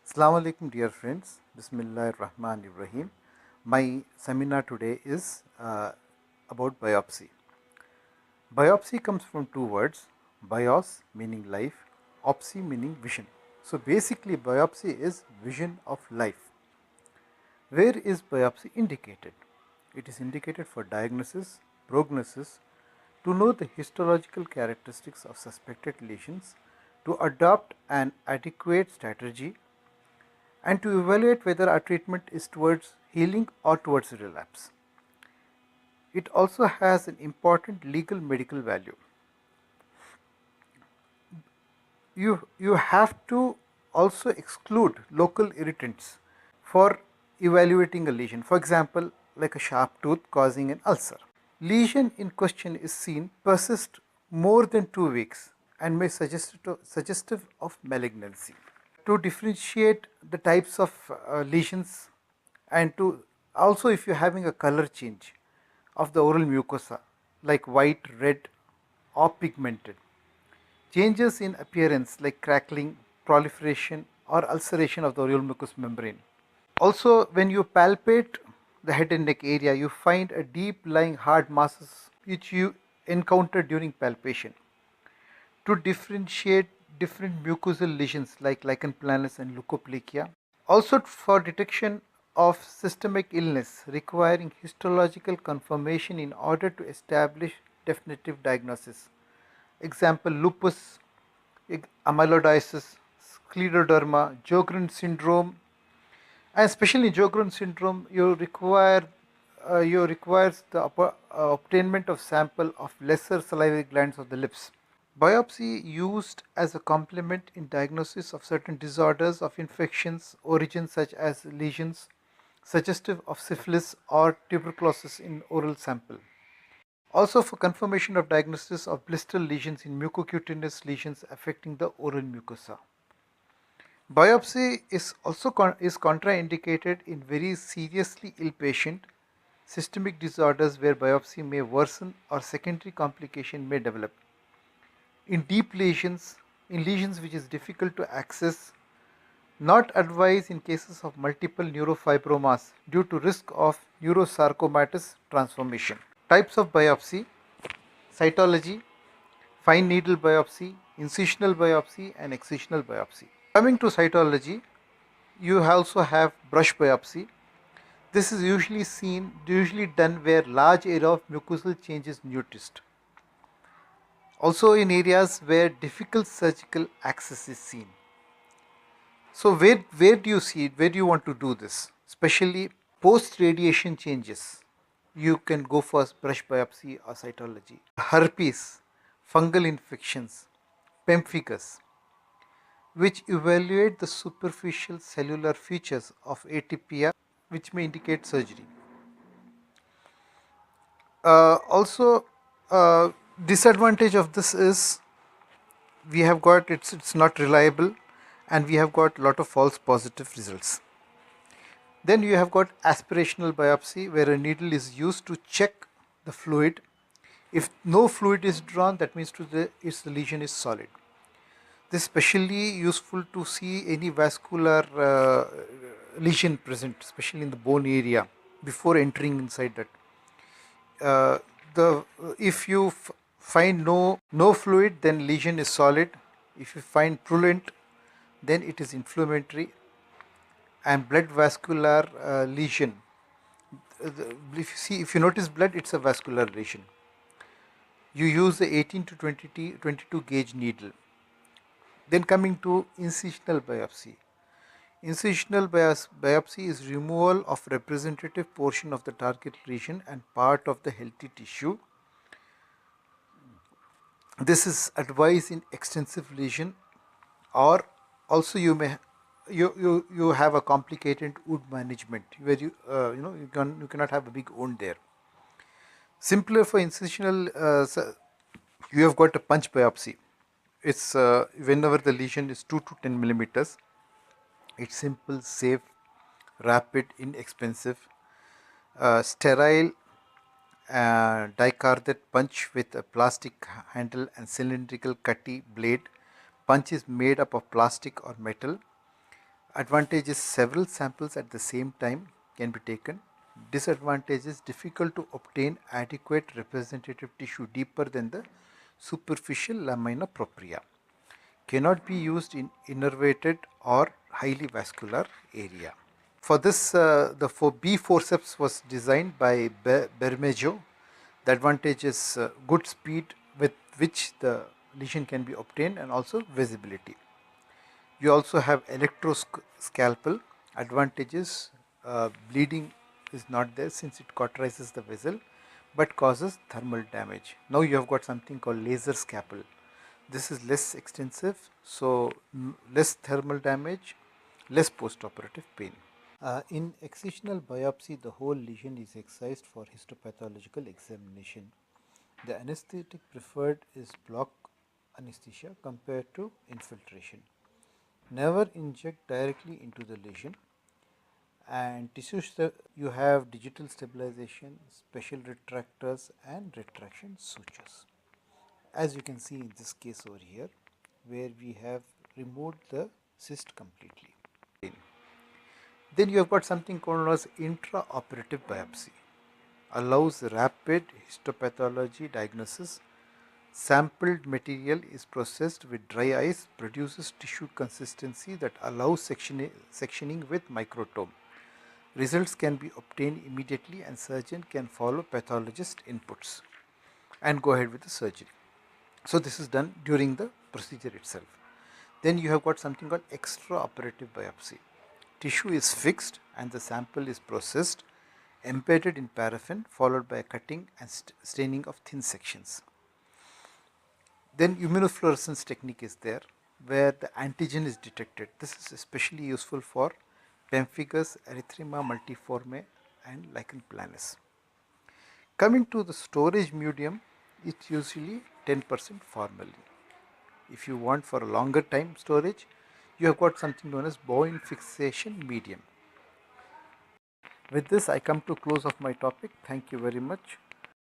Assalamu alaikum, dear friends. Bismillahir Rahmanir Rahim. My seminar today is about biopsy. Biopsy comes from two words, bios meaning life, opsy meaning vision. So basically, biopsy is vision of life. Where is biopsy indicated? It is indicated for diagnosis, prognosis, to know the histological characteristics of suspected lesions, to adopt an adequate strategy, and to evaluate whether our treatment is towards healing or towards relapse. It also has an important legal medical value. You have to also exclude local irritants for evaluating a lesion. For example, like a sharp tooth causing an ulcer. Lesion in question is seen persist more than 2 weeks and may suggestive of malignancy. To differentiate the types of lesions, and to also if you're having a color change of the oral mucosa like white, red or pigmented, changes in appearance like crackling, proliferation or ulceration of the oral mucous membrane. Also, when you palpate the head and neck area, you find a deep lying hard masses which you encounter during palpation. To differentiate different mucosal lesions like lichen planus and leukoplakia. Also for detection of systemic illness requiring histological confirmation in order to establish definitive diagnosis. Example, lupus, amyloidosis, scleroderma, Sjogren syndrome, and especially in Sjogren syndrome, you requires the obtainment of sample of lesser salivary glands of the lips. Biopsy used as a complement in diagnosis of certain disorders of infections origins such as lesions suggestive of syphilis or tuberculosis in oral sample. Also for confirmation of diagnosis of blistral lesions in mucocutaneous lesions affecting the oral mucosa. Biopsy is also contraindicated in very seriously ill patient systemic disorders where biopsy may worsen or secondary complication may develop. In deep lesions, in lesions which is difficult to access, not advised in cases of multiple neurofibromas due to risk of neurosarcomatous transformation. Types of biopsy: cytology, fine needle biopsy, incisional biopsy and excisional biopsy. Coming to cytology, you also have brush biopsy. This is usually done where large area of mucosal change is noticed. Also in areas where difficult surgical access is seen. So where do you see it? Where do you want to do this? Especially post radiation changes. You can go for brush biopsy or cytology. Herpes, fungal infections, pemphigus, which evaluate the superficial cellular features of atypia, which may indicate surgery. Also, disadvantage of this is we have got it's not reliable, and we have got a lot of false positive results. Then you have got aspirational biopsy where a needle is used to check the fluid. If no fluid is drawn, that means the lesion is solid. This is especially useful to see any vascular lesion present, especially in the bone area, before entering inside that. If you find no fluid, then lesion is solid. If you find purulent, then it is inflammatory. And blood vascular lesion, if you notice blood, it's a vascular lesion. You use the 18 to 22 gauge needle. Then coming to incisional biopsy. Incisional biopsy is removal of representative portion of the target lesion and part of the healthy tissue. This is advised in extensive lesion, or also you have a complicated wound management where you cannot have a big wound there. Simpler for incisional, you have got a punch biopsy. It's whenever the lesion is 2 to 10 millimeters. It's simple, safe, rapid, inexpensive, sterile, dicardate punch with a plastic handle and cylindrical cutty blade. Punch is made up of plastic or metal. Advantage is several samples at the same time can be taken. Disadvantage is difficult to obtain adequate representative tissue deeper than the superficial lamina propria. Cannot be used in innervated or highly vascular area. For this, the B forceps was designed by Bermejo. The advantage is good speed with which the lesion can be obtained and also visibility. You also have electroscalpel. Advantages, bleeding is not there since it cauterizes the vessel but causes thermal damage. Now you have got something called laser scalpel. This is less extensive, so less thermal damage, less post-operative pain. In excisional biopsy, the whole lesion is excised for histopathological examination. The anesthetic preferred is block anesthesia compared to infiltration. Never inject directly into the lesion. And you have digital stabilization, special retractors, and retraction sutures. As you can see in this case over here, where we have removed the cyst completely. Then you have got something called as intraoperative biopsy. Allows rapid histopathology diagnosis. Sampled material is processed with dry ice, produces tissue consistency that allows sectioning with microtome. Results can be obtained immediately and surgeon can follow pathologist inputs and go ahead with the surgery. So this is done during the procedure itself. Then you have got something called extraoperative biopsy. Tissue is fixed and the sample is processed, embedded in paraffin, followed by cutting and staining of thin sections. Then immunofluorescence technique is there where the antigen is detected. This is especially useful for pemphigus, erythema multiforme and lichen planus. Coming to the storage medium, it's usually 10% formalin. If you want for a longer time storage, you have got something known as bovine fixation medium. With this, I come to close of my topic. Thank you very much.